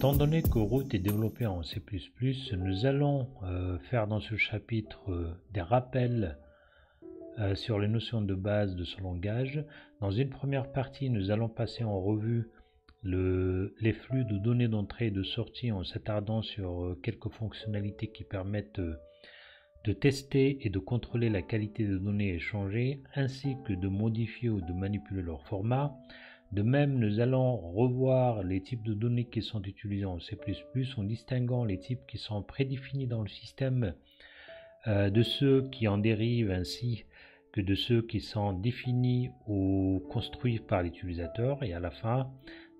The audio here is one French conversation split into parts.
Étant donné que Root est développé en C++, nous allons faire dans ce chapitre des rappels sur les notions de base de ce langage. Dans une première partie, nous allons passer en revue les flux de données d'entrée et de sortie en s'attardant sur quelques fonctionnalités qui permettent de tester et de contrôler la qualité des données échangées, ainsi que de modifier ou de manipuler leur format. De même, nous allons revoir les types de données qui sont utilisés en C++ en distinguant les types qui sont prédéfinis dans le système de ceux qui en dérivent ainsi que de ceux qui sont définis ou construits par l'utilisateur. Et à la fin,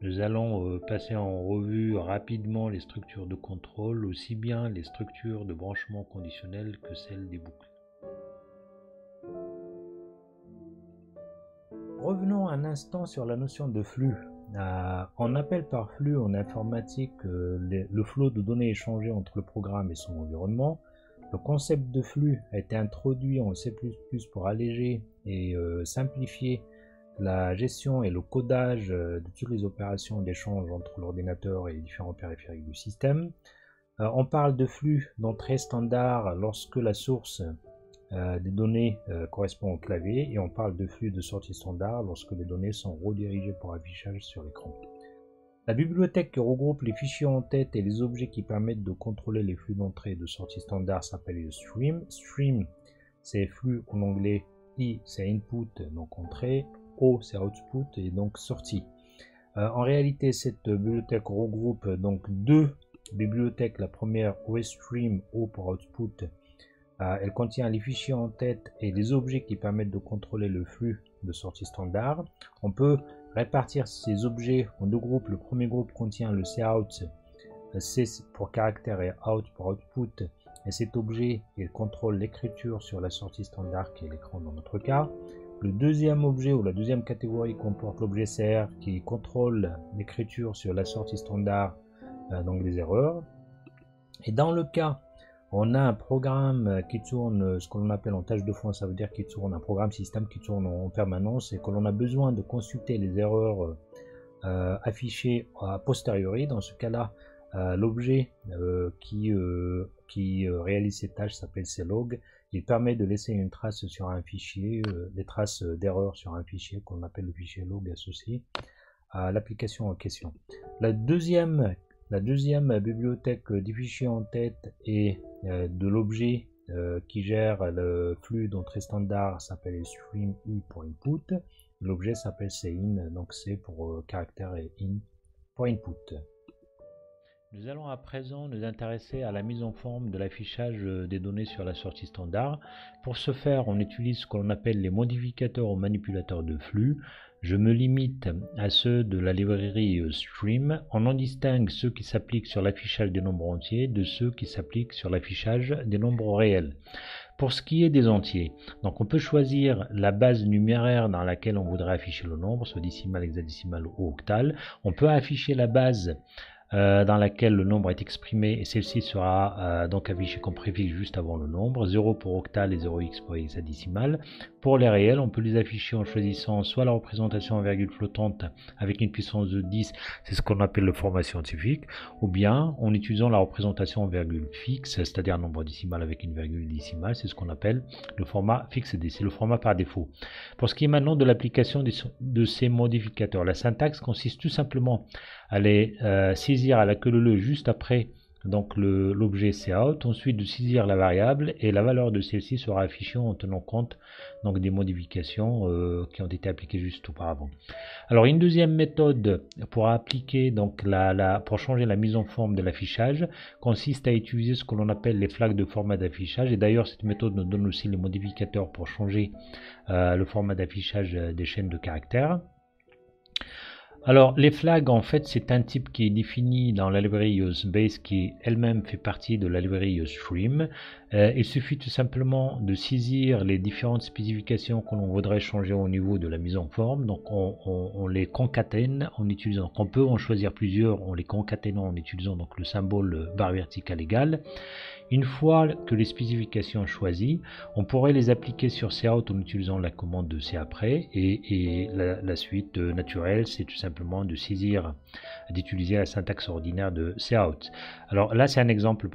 nous allons passer en revue rapidement les structures de contrôle, aussi bien les structures de branchement conditionnel que celles des boucles. Revenons un instant sur la notion de flux. On appelle par flux en informatique le flot de données échangées entre le programme et son environnement. Le concept de flux a été introduit en C++ pour alléger et simplifier la gestion et le codage de toutes les opérations d'échange entre l'ordinateur et les différents périphériques du système. On parle de flux d'entrée standard lorsque la source des données correspond au clavier, et on parle de flux de sortie standard lorsque les données sont redirigées pour affichage sur l'écran. La bibliothèque qui regroupe les fichiers en tête et les objets qui permettent de contrôler les flux d'entrée et de sortie standard s'appelle le stream. Stream, c'est flux en anglais, I c'est input, donc entrée, O c'est output et donc sortie. En réalité, cette bibliothèque regroupe donc deux bibliothèques. La première, OSStream, O pour output. Elle contient les fichiers en tête et les objets qui permettent de contrôler le flux de sortie standard. On peut répartir ces objets en deux groupes. Le premier groupe contient le cout, C pour caractère et out pour output. Et cet objet, il contrôle l'écriture sur la sortie standard qui est l'écran dans notre cas. Le deuxième objet ou la deuxième catégorie comporte l'objet CR qui contrôle l'écriture sur la sortie standard, donc les erreurs. Et dans le cas on a un programme qui tourne, ce que l'on appelle en tâche de fond, ça veut dire qu'il tourne un programme système qui tourne en permanence et que l'on a besoin de consulter les erreurs affichées a posteriori. Dans ce cas-là, l'objet qui réalise ces tâches s'appelle clog. Il permet de laisser une trace sur un fichier, des traces d'erreurs sur un fichier qu'on appelle le fichier log associé à l'application en question. La deuxième bibliothèque des fichiers en tête et de l'objet qui gère le flux d'entrée standard s'appelle stream I pour input. L'objet s'appelle cin, donc C pour caractère et in pour input. Nous allons à présent nous intéresser à la mise en forme de l'affichage des données sur la sortie standard. Pour ce faire, on utilise ce que l'on appelle les modificateurs ou manipulateurs de flux. Je me limite à ceux de la librairie Stream. On en distingue ceux qui s'appliquent sur l'affichage des nombres entiers de ceux qui s'appliquent sur l'affichage des nombres réels. Pour ce qui est des entiers, donc on peut choisir la base numéraire dans laquelle on voudrait afficher le nombre, soit décimal, hexadécimal ou octal. On peut afficher la base dans laquelle le nombre est exprimé, et celle-ci sera donc affichée comme préfixe juste avant le nombre, 0 pour octal et 0x pour hexadécimal. Pour les réels, on peut les afficher en choisissant soit la représentation en virgule flottante avec une puissance de 10, c'est ce qu'on appelle le format scientifique, ou bien en utilisant la représentation en virgule fixe, c'est-à-dire un nombre décimal avec une virgule décimale, c'est ce qu'on appelle le format fixe D, c'est le format par défaut. Pour ce qui est maintenant de l'application de ces modificateurs, la syntaxe consiste tout simplement à les saisir à la queue leu juste après donc l'objet cout, ensuite de saisir la variable et la valeur de celle-ci sera affichée en tenant compte donc des modifications qui ont été appliquées juste auparavant. Alors une deuxième méthode pour appliquer donc pour changer la mise en forme de l'affichage consiste à utiliser ce que l'on appelle les flags de format d'affichage, et d'ailleurs cette méthode nous donne aussi les modificateurs pour changer le format d'affichage des chaînes de caractères. Alors les flags, en fait, c'est un type qui est défini dans la librairie base qui elle-même fait partie de la librairie stream. Il suffit tout simplement de saisir les différentes spécifications que l'on voudrait changer au niveau de la mise en forme. Donc on les concatène en utilisant, on peut en choisir plusieurs, en les concaténant en utilisant donc le symbole barre verticale égale. Une fois que les spécifications sont choisies, on pourrait les appliquer sur cout en utilisant la commande de caprès et la suite naturelle, c'est tout simplement de saisir, d'utiliser la syntaxe ordinaire de cout. Alors là, c'est un exemple.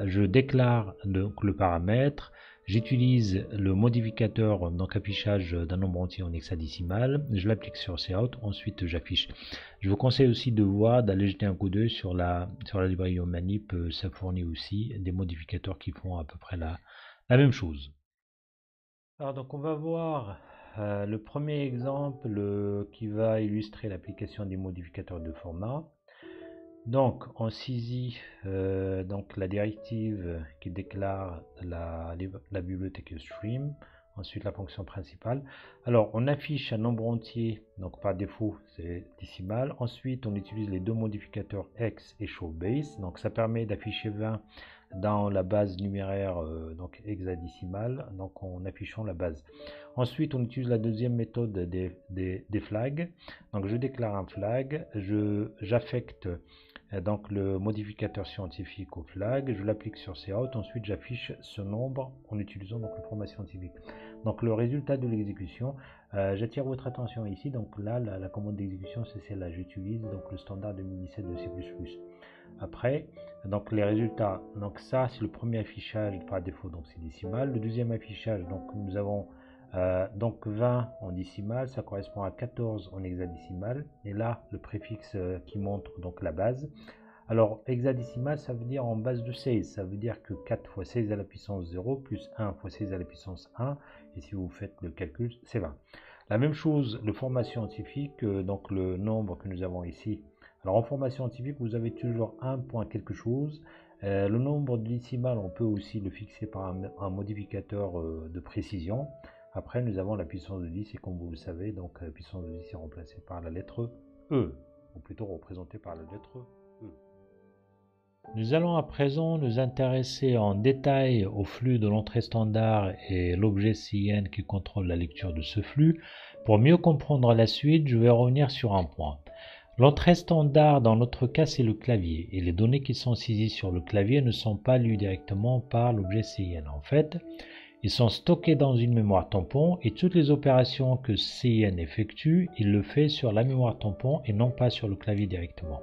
Je déclare donc le paramètre. J'utilise le modificateur, donc affichage d'un nombre entier en hexadécimal, je l'applique sur cout, ensuite j'affiche. Je vous conseille aussi de voir, d'aller jeter un coup d'œil sur la librairie manip, ça fournit aussi des modificateurs qui font à peu près la même chose. Alors donc on va voir le premier exemple qui va illustrer l'application des modificateurs de format. Donc on saisit donc la directive qui déclare la bibliothèque stream, ensuite la fonction principale. Alors on affiche un nombre entier, donc par défaut c'est décimal. Ensuite on utilise les deux modificateurs x et showBase, donc ça permet d'afficher 20 dans la base numéraire donc hexadécimale, donc en affichant la base. Ensuite on utilise la deuxième méthode des flags. Donc je déclare un flag, j'affecte donc le modificateur scientifique au flag, je l'applique sur cout, ensuite j'affiche ce nombre en utilisant donc le format scientifique. Donc le résultat de l'exécution, j'attire votre attention ici, donc là la commande d'exécution c'est celle-là, j'utilise donc le standard 2017 de C++. Après, donc les résultats, donc ça c'est le premier affichage par défaut, donc c'est décimal. Le deuxième affichage, donc nous avons donc 20 en décimal, ça correspond à 14 en hexadécimal, et là le préfixe qui montre donc la base. Alors hexadécimal ça veut dire en base de 16, ça veut dire que 4 fois 16 à la puissance 0 plus 1 fois 16 à la puissance 1, et si vous faites le calcul c'est 20. La même chose, le format scientifique, donc le nombre que nous avons ici. Alors en format scientifique vous avez toujours un point quelque chose. Le nombre décimal on peut aussi le fixer par un modificateur de précision. Après, nous avons la puissance de 10, et comme vous le savez, donc la puissance de 10 est remplacée par la lettre E, ou plutôt représentée par la lettre E. Nous allons à présent nous intéresser en détail au flux de l'entrée standard et l'objet CN qui contrôle la lecture de ce flux. Pour mieux comprendre la suite, je vais revenir sur un point. L'entrée standard, dans notre cas, c'est le clavier, et les données qui sont saisies sur le clavier ne sont pas lues directement par l'objet CN. En fait, ils sont stockés dans une mémoire tampon et toutes les opérations que CN effectue, il le fait sur la mémoire tampon et non pas sur le clavier directement.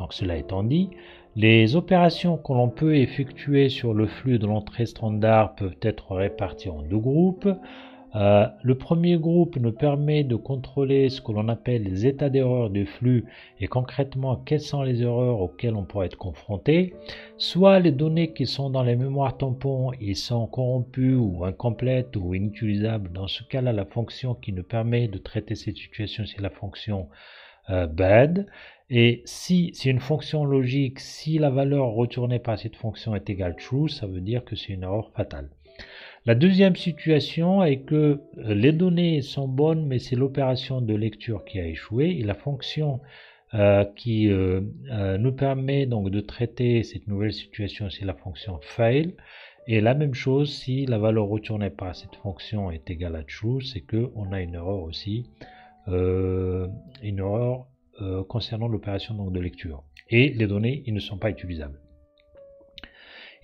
Donc cela étant dit, les opérations que l'on peut effectuer sur le flux de l'entrée standard peuvent être réparties en deux groupes. Le premier groupe nous permet de contrôler ce que l'on appelle les états d'erreur du flux et concrètement quelles sont les erreurs auxquelles on pourrait être confronté. Soit les données qui sont dans les mémoires tampons ils sont corrompues ou incomplètes ou inutilisables. Dans ce cas-là, la fonction qui nous permet de traiter cette situation, c'est la fonction bad. Et si c'est une fonction logique, si la valeur retournée par cette fonction est égale true, ça veut dire que c'est une erreur fatale. La deuxième situation est que les données sont bonnes, mais c'est l'opération de lecture qui a échoué, et la fonction qui nous permet donc de traiter cette nouvelle situation, c'est la fonction fail. Et la même chose, si la valeur retournée par cette fonction est égale à true, c'est qu'on a une erreur aussi, une erreur concernant l'opération de lecture. Et les données, ils ne sont pas utilisables.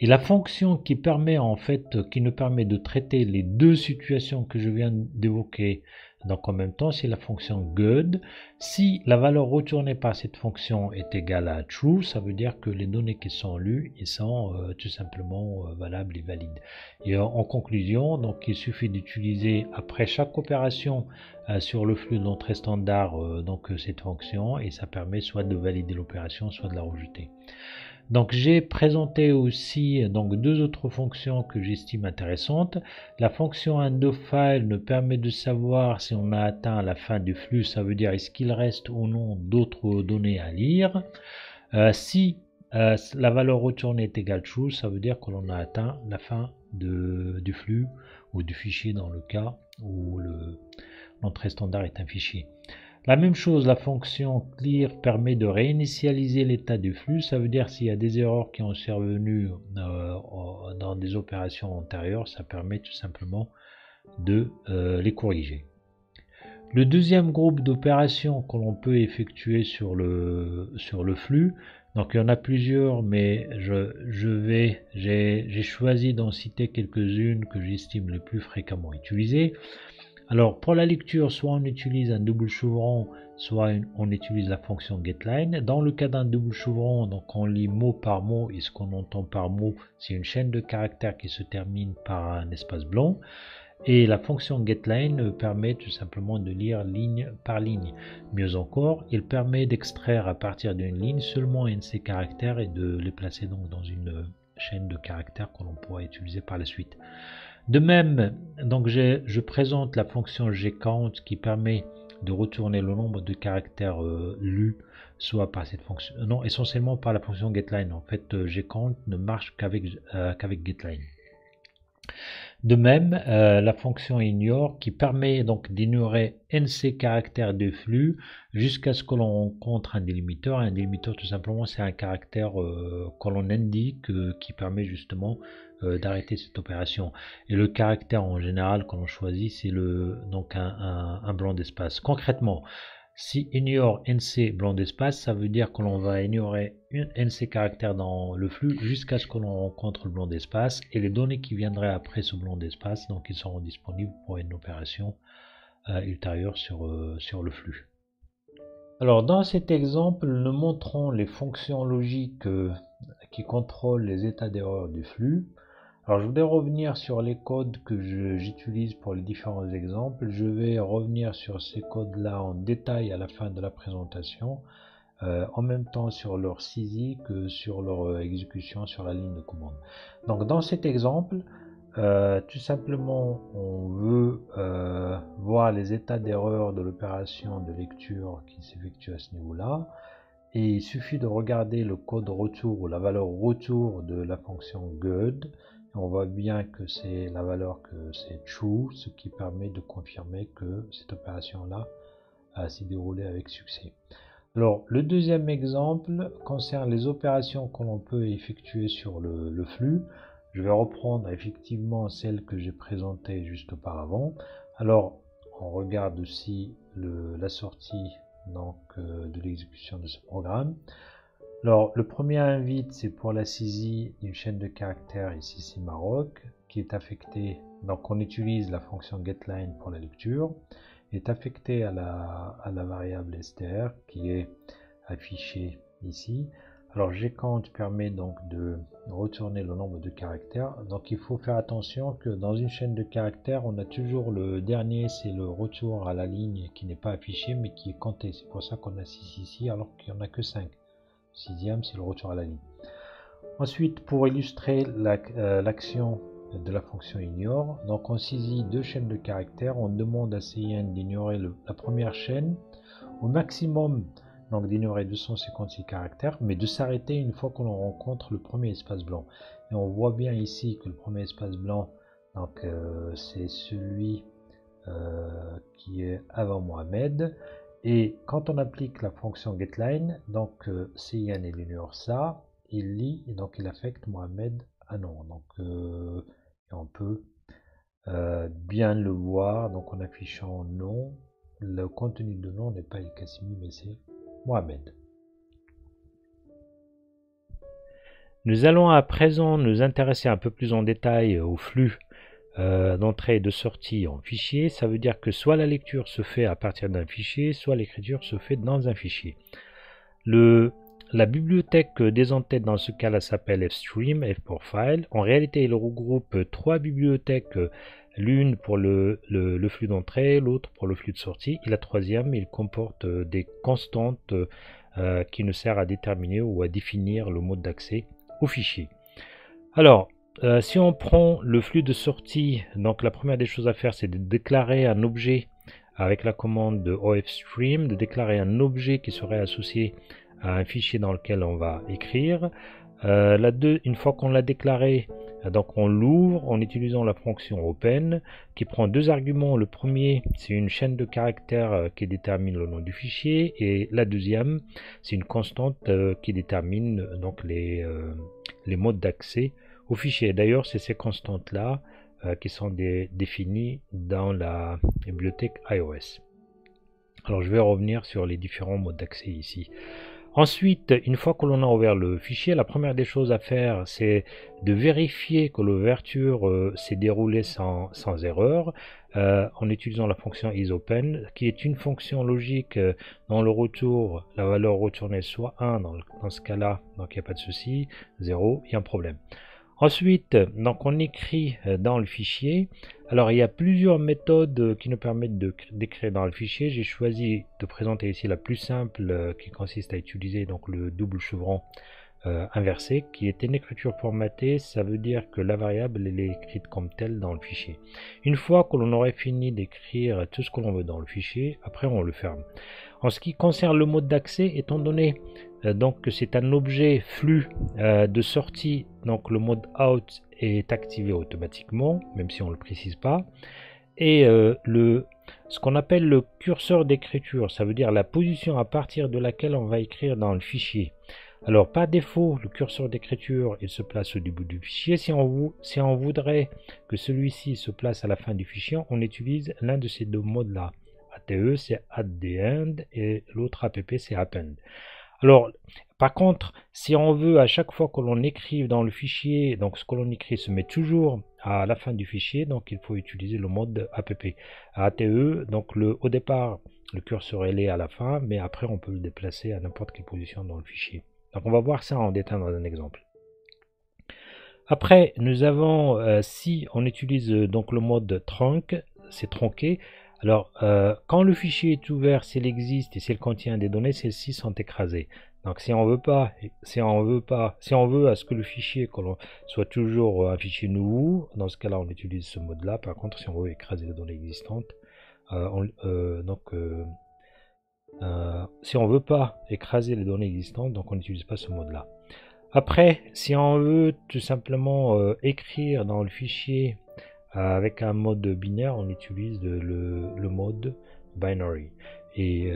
Et la fonction qui nous permet de traiter les deux situations que je viens d'évoquer donc en même temps, c'est la fonction good. Si la valeur retournée par cette fonction est égale à true, ça veut dire que les données qui sont lues, ils sont tout simplement valables et valides. Et en conclusion, donc il suffit d'utiliser après chaque opération sur le flux d'entrée standard donc cette fonction, et ça permet soit de valider l'opération, soit de la rejeter. Donc j'ai présenté aussi donc deux autres fonctions que j'estime intéressantes. La fonction endFile nous permet de savoir si on a atteint la fin du flux, ça veut dire est-ce qu'il reste ou non d'autres données à lire. Si la valeur retournée est égale true, ça veut dire que l'on a atteint la fin du flux ou du fichier dans le cas où l'entrée standard est un fichier. La même chose, la fonction clear permet de réinitialiser l'état du flux, ça veut dire s'il y a des erreurs qui ont survenu dans des opérations antérieures, ça permet tout simplement de les corriger. Le deuxième groupe d'opérations que l'on peut effectuer sur le flux Donc il y en a plusieurs, mais j'ai choisi d'en citer quelques-unes que j'estime les plus fréquemment utilisées. Alors pour la lecture, soit on utilise un double chevron, soit on utilise la fonction getLine. Dans le cas d'un double chevron, donc on lit mot par mot, et ce qu'on entend par mot, c'est une chaîne de caractères qui se termine par un espace blanc. Et la fonction getLine permet tout simplement de lire ligne par ligne. Mieux encore, il permet d'extraire à partir d'une ligne seulement un de ces caractères et de les placer donc dans une chaîne de caractères que l'on pourra utiliser par la suite. De même, donc je présente la fonction gcount qui permet de retourner le nombre de caractères lus, soit par cette fonction, non, essentiellement par la fonction getLine. En fait, gcount ne marche qu'avec getLine. De même, la fonction ignore qui permet donc d'ignorer NC caractères de flux jusqu'à ce que l'on rencontre un délimiteur. Un délimiteur, tout simplement, c'est un caractère que l'on indique qui permet justement d'arrêter cette opération. Et le caractère en général que l'on choisit, c'est donc un blanc d'espace. Concrètement, si ignore NC blanc d'espace, ça veut dire que l'on va ignorer une NC caractère dans le flux jusqu'à ce que l'on rencontre le blanc d'espace, et les données qui viendraient après ce blanc d'espace, donc ils seront disponibles pour une opération ultérieure sur le flux. Alors dans cet exemple, nous montrons les fonctions logiques qui contrôlent les états d'erreur du flux. Alors je voudrais revenir sur les codes que j'utilise pour les différents exemples. Je vais revenir sur ces codes-là en détail à la fin de la présentation, en même temps sur leur saisie que sur leur exécution sur la ligne de commande. Donc dans cet exemple, tout simplement on veut voir les états d'erreur de l'opération de lecture qui s'effectue à ce niveau-là. Et il suffit de regarder le code retour ou la valeur retour de la fonction good. On voit bien que c'est la valeur que c'est true, ce qui permet de confirmer que cette opération-là s'est déroulée avec succès. Alors, le deuxième exemple concerne les opérations que l'on peut effectuer sur le flux. Je vais reprendre effectivement celle que j'ai présentée juste auparavant. Alors, on regarde aussi la sortie donc, de l'exécution de ce programme. Alors, le premier invite, c'est pour la saisie d'une chaîne de caractères, ici c'est Maroc, qui est affectée, donc on utilise la fonction getLine pour la lecture, est affectée à la variable str qui est affichée ici. Alors gcount permet donc de retourner le nombre de caractères, donc il faut faire attention que dans une chaîne de caractères, on a toujours le dernier, c'est le retour à la ligne qui n'est pas affiché mais qui est compté, c'est pour ça qu'on a 6 ici alors qu'il n'y en a que 5. Sixième, c'est le retour à la ligne. Ensuite, pour illustrer l'action de la fonction ignore, donc on saisit deux chaînes de caractères, on demande à CIN d'ignorer la première chaîne, au maximum donc d'ignorer 256 caractères, mais de s'arrêter une fois que l'on rencontre le premier espace blanc. Et on voit bien ici que le premier espace blanc, donc c'est celui qui est avant Mohamed. Et quand on applique la fonction getLine, donc CIN il ignore ça, il lit et donc il affecte Mohamed à non. Donc on peut bien le voir donc en affichant non. Le contenu de non n'est pas El Qassimi mais c'est Mohamed. Nous allons à présent nous intéresser un peu plus en détail au flux d'entrée et de sortie en fichier. Ça veut dire que soit la lecture se fait à partir d'un fichier, soit l'écriture se fait dans un fichier. La bibliothèque des entêtes dans ce cas-là s'appelle fstream, F pour file. En réalité, il regroupe trois bibliothèques, l'une pour le flux d'entrée, l'autre pour le flux de sortie, et la troisième, il comporte des constantes qui nous servent à déterminer ou à définir le mode d'accès au fichier. Alors, si on prend le flux de sortie, donc la première des choses à faire, c'est de déclarer un objet avec la commande de ofstream, de déclarer un objet qui serait associé à un fichier dans lequel on va écrire. Une fois qu'on l'a déclaré, donc on l'ouvre en utilisant la fonction open qui prend deux arguments. Le premier, c'est une chaîne de caractères qui détermine le nom du fichier, et la deuxième, c'est une constante qui détermine donc les modes d'accès au fichier. D'ailleurs, c'est ces constantes-là qui sont définies dans la bibliothèque iOS. Alors, je vais revenir sur les différents modes d'accès ici. Ensuite, une fois que l'on a ouvert le fichier, la première des choses à faire, c'est de vérifier que l'ouverture s'est déroulée sans erreur en utilisant la fonction isOpen, qui est une fonction logique dans le retour, la valeur retournée soit 1 dans ce cas-là, donc il n'y a pas de souci, 0, il y a un problème. Ensuite, donc on écrit dans le fichier. Alors il y a plusieurs méthodes qui nous permettent d'écrire dans le fichier. J'ai choisi de présenter ici la plus simple qui consiste à utiliser donc le double chevron inversé, qui est une écriture formatée. Ça veut dire que la variable elle est écrite comme telle dans le fichier. Une fois que l'on aurait fini d'écrire tout ce que l'on veut dans le fichier, après on le ferme. En ce qui concerne le mode d'accès, étant donné donc que c'est un objet flux de sortie, donc le mode out est activé automatiquement, même si on ne le précise pas. Et ce qu'on appelle le curseur d'écriture, ça veut dire la position à partir de laquelle on va écrire dans le fichier. Alors par défaut, le curseur d'écriture il se place au début du fichier. Si on voudrait que celui-ci se place à la fin du fichier, on utilise l'un de ces deux modes là. ATE c'est at the end et l'autre APP c'est append. Alors par contre, si on veut à chaque fois que l'on écrive dans le fichier, donc ce que l'on écrit se met toujours à la fin du fichier, donc il faut utiliser le mode APP. ATE, donc au départ, le curseur est à la fin, mais après on peut le déplacer à n'importe quelle position dans le fichier. Donc on va voir ça en détail dans un exemple. Après, nous avons, si on utilise donc le mode trunk, c'est tronqué. Alors, quand le fichier est ouvert, s'il existe et s'il contient des données, celles-ci sont écrasées. Donc, si on veut à ce que le fichier soit toujours un fichier nouveau, dans ce cas-là, on utilise ce mode-là. Par contre, si on veut écraser les données existantes, si on veut pas écraser les données existantes, donc on n'utilise pas ce mode-là. Après, si on veut tout simplement écrire dans le fichier avec un mode binaire, on utilise le mode binary. Et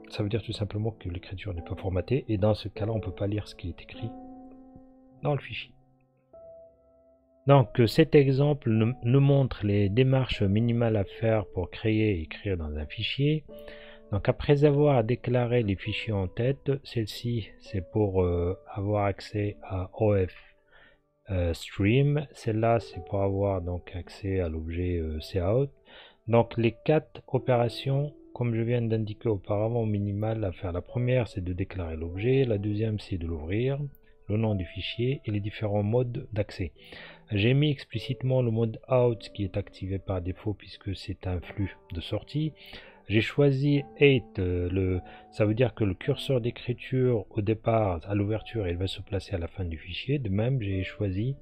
ça veut dire tout simplement que l'écriture n'est pas formatée. Et dans ce cas-là, on ne peut pas lire ce qui est écrit dans le fichier. Donc cet exemple nous montre les démarches minimales à faire pour créer et écrire dans un fichier. Donc après avoir déclaré les fichiers en tête, celle-ci c'est pour avoir accès à OF stream, celle-là c'est pour avoir donc accès à l'objet cout. Donc les 4 opérations comme je viens d'indiquer auparavant minimales à faire. La première c'est de déclarer l'objet, la deuxième c'est de l'ouvrir, le nom du fichier et les différents modes d'accès. J'ai mis explicitement le mode out qui est activé par défaut puisque c'est un flux de sortie. J'ai choisi 8, ça veut dire que le curseur d'écriture au départ, à l'ouverture, il va se placer à la fin du fichier. De même, j'ai choisi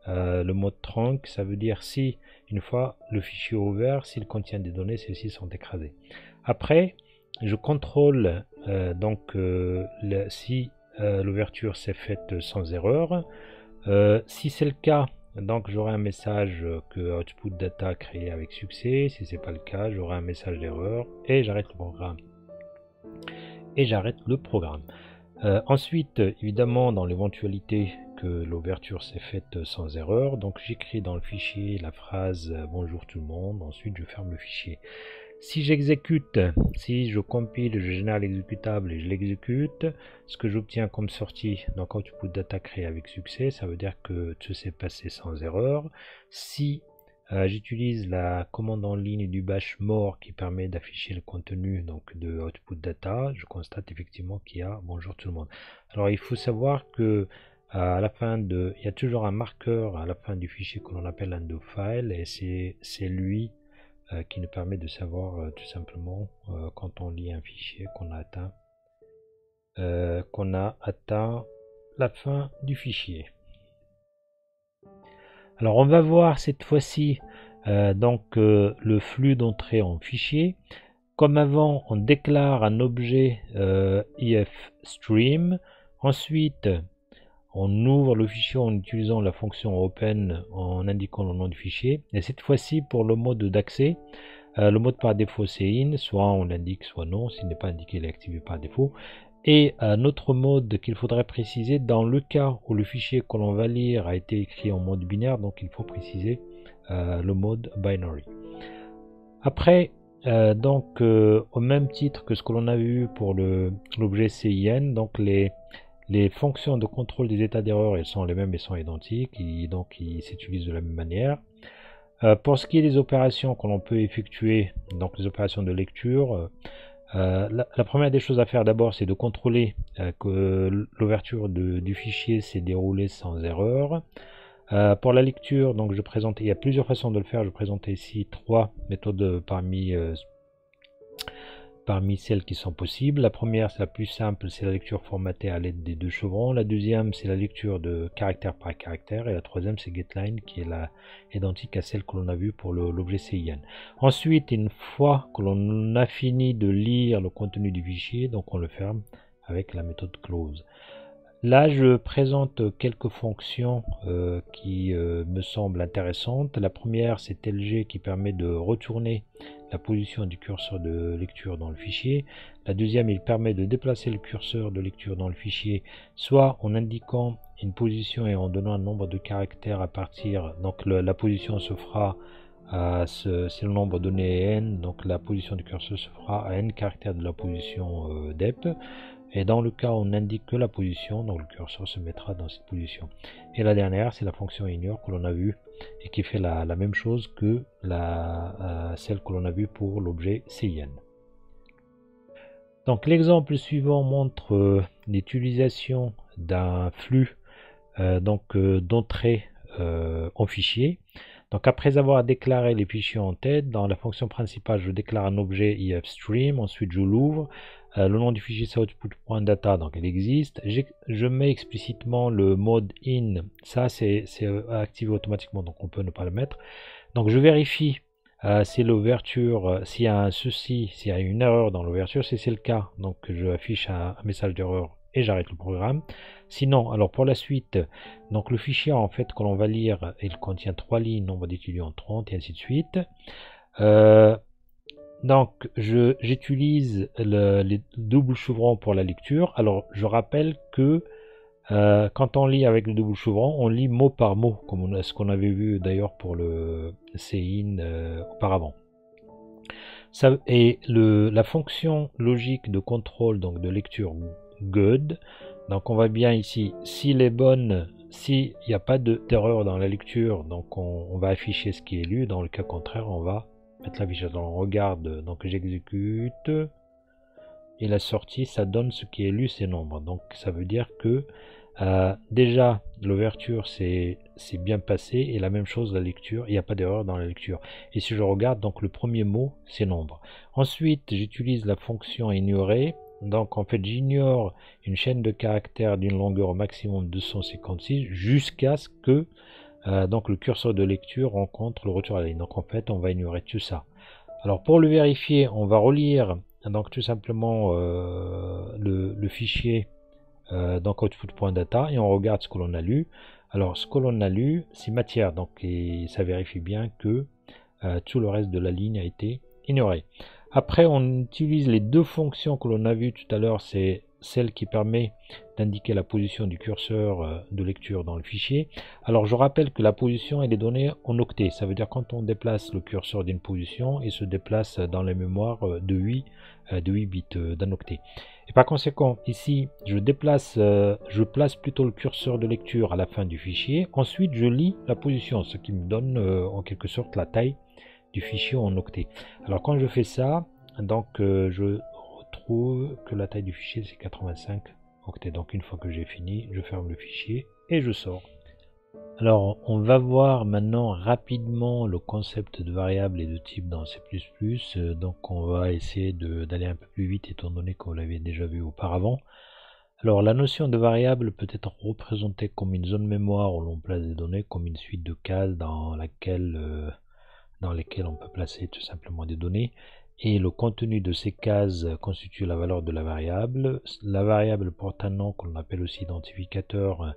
le mode trunk, ça veut dire si, une fois le fichier ouvert, s'il contient des données, celles-ci sont écrasées. Après, je contrôle si l'ouverture s'est faite sans erreur. Si c'est le cas, donc j'aurai un message que output data créé avec succès. Si c'est pas le cas, j'aurai un message d'erreur et j'arrête le programme. Ensuite, évidemment, dans l'éventualité que l'ouverture s'est faite sans erreur, donc j'écris dans le fichier la phrase bonjour tout le monde. Ensuite, je ferme le fichier. Si j'exécute, si je compile, je génère l'exécutable et je l'exécute, ce que j'obtiens comme sortie, donc output data créé avec succès, ça veut dire que tout s'est passé sans erreur. Si j'utilise la commande en ligne du bash more qui permet d'afficher le contenu donc de output data, je constate effectivement qu'il y a bonjour tout le monde. Alors il faut savoir que à la fin il y a toujours un marqueur à la fin du fichier que l'on appelle undo file et c'est lui qui nous permet de savoir tout simplement quand on lit un fichier qu'on a atteint la fin du fichier. Alors on va voir cette fois-ci le flux d'entrée en fichier. Comme avant, on déclare un objet ifstream. Ensuite, on ouvre le fichier en utilisant la fonction open en indiquant le nom du fichier. Et cette fois-ci, pour le mode d'accès, le mode par défaut c'est in, soit on l'indique, soit non. S'il n'est pas indiqué, il est activé par défaut. Et un autre mode qu'il faudrait préciser dans le cas où le fichier que l'on va lire a été écrit en mode binaire, donc il faut préciser le mode binary. Après, Au même titre que ce que l'on a vu pour l'objet CIN, donc les fonctions de contrôle des états d'erreur, elles sont les mêmes, elles sont identiques, donc ils s'utilisent de la même manière. Pour ce qui est des opérations que l'on peut effectuer, donc les opérations de lecture, la première des choses à faire d'abord, c'est de contrôler que l'ouverture du fichier s'est déroulée sans erreur. Pour la lecture, donc il y a plusieurs façons de le faire. Je présentais ici 3 méthodes parmi celles qui sont possibles. La première, c'est la plus simple, c'est la lecture formatée à l'aide des 2 chevrons. La deuxième, c'est la lecture de caractère par caractère. Et la troisième, c'est getLine, qui est identique à celle que l'on a vue pour l'objet CIN. Ensuite, une fois que l'on a fini de lire le contenu du fichier, donc on le ferme avec la méthode close. Là, je présente quelques fonctions qui me semblent intéressantes. La première, c'est LG qui permet de retourner la position du curseur de lecture dans le fichier. La deuxième, il permet de déplacer le curseur de lecture dans le fichier, soit en indiquant une position et en donnant un nombre de caractères à partir. Donc la position se fera si le nombre donné est n, donc la position du curseur se fera à n caractères de la position dep. Et dans le cas où on n'indique que la position, donc le curseur se mettra dans cette position. Et la dernière, c'est la fonction ignore que l'on a vue et qui fait la même chose que celle que l'on a vue pour l'objet CIN. Donc l'exemple suivant montre l'utilisation d'un flux d'entrée en fichier. Donc après avoir déclaré les fichiers en tête, dans la fonction principale, je déclare un objet ifstream, ensuite je l'ouvre. Le nom du fichier c'est output.data, donc il existe. Je mets explicitement le mode in, ça c'est activé automatiquement, donc on peut ne pas le mettre. Donc je vérifie si l'ouverture, s'il y a un souci, s'il y a une erreur dans l'ouverture, si c'est le cas, donc je affiche un message d'erreur et j'arrête le programme. Sinon, alors pour la suite, donc le fichier en fait que l'on va lire, il contient 3 lignes, nombre d'étudiants 30 et ainsi de suite. Donc j'utilise les doubles chevrons pour la lecture. Alors je rappelle que quand on lit avec le double chevron, on lit mot par mot, comme ce qu'on avait vu d'ailleurs pour le CIN auparavant. La fonction logique de contrôle, donc de lecture good, donc on va bien ici, s'il est bonne, s'il n'y a pas d'erreur dans la lecture, donc on va afficher ce qui est lu. Dans le cas contraire, on va mettre l'affichage. On regarde, donc j'exécute, et la sortie, ça donne ce qui est lu, ces nombres. Donc ça veut dire que déjà l'ouverture c'est bien passé, et la même chose la lecture, il n'y a pas d'erreur dans la lecture. Et si je regarde, donc le premier mot c'est nombre. Ensuite j'utilise la fonction ignorer. Donc en fait j'ignore une chaîne de caractères d'une longueur au maximum 256 jusqu'à ce que donc le curseur de lecture rencontre le retour à la ligne. Donc en fait on va ignorer tout ça. Alors pour le vérifier, on va relire donc tout simplement le fichier donc output.data, et on regarde ce que l'on a lu. Alors ce que l'on a lu, c'est matière, donc et ça vérifie bien que tout le reste de la ligne a été ignoré. Après on utilise les deux fonctions que l'on a vues tout à l'heure, c'est celle qui permet d'indiquer la position du curseur de lecture dans le fichier. Alors je rappelle que la position elle est donnée en octets, ça veut dire quand on déplace le curseur d'une position, il se déplace dans la mémoire de 8 bits d'un octet. Et par conséquent ici je place plutôt le curseur de lecture à la fin du fichier, ensuite je lis la position, ce qui me donne en quelque sorte la taille du fichier en octets. Alors quand je fais ça, donc je retrouve que la taille du fichier c'est 85 octets. Donc une fois que j'ai fini, je ferme le fichier et je sors. Alors on va voir maintenant rapidement le concept de variable et de type dans C++. Donc on va essayer d'aller un peu plus vite étant donné qu'on l'avait déjà vu auparavant. Alors la notion de variable peut être représentée comme une zone mémoire où l'on place des données, comme une suite de cases dans lesquelles on peut placer tout simplement des données. Et le contenu de ces cases constitue la valeur de la variable. La variable porte un nom que l'on appelle aussi identificateur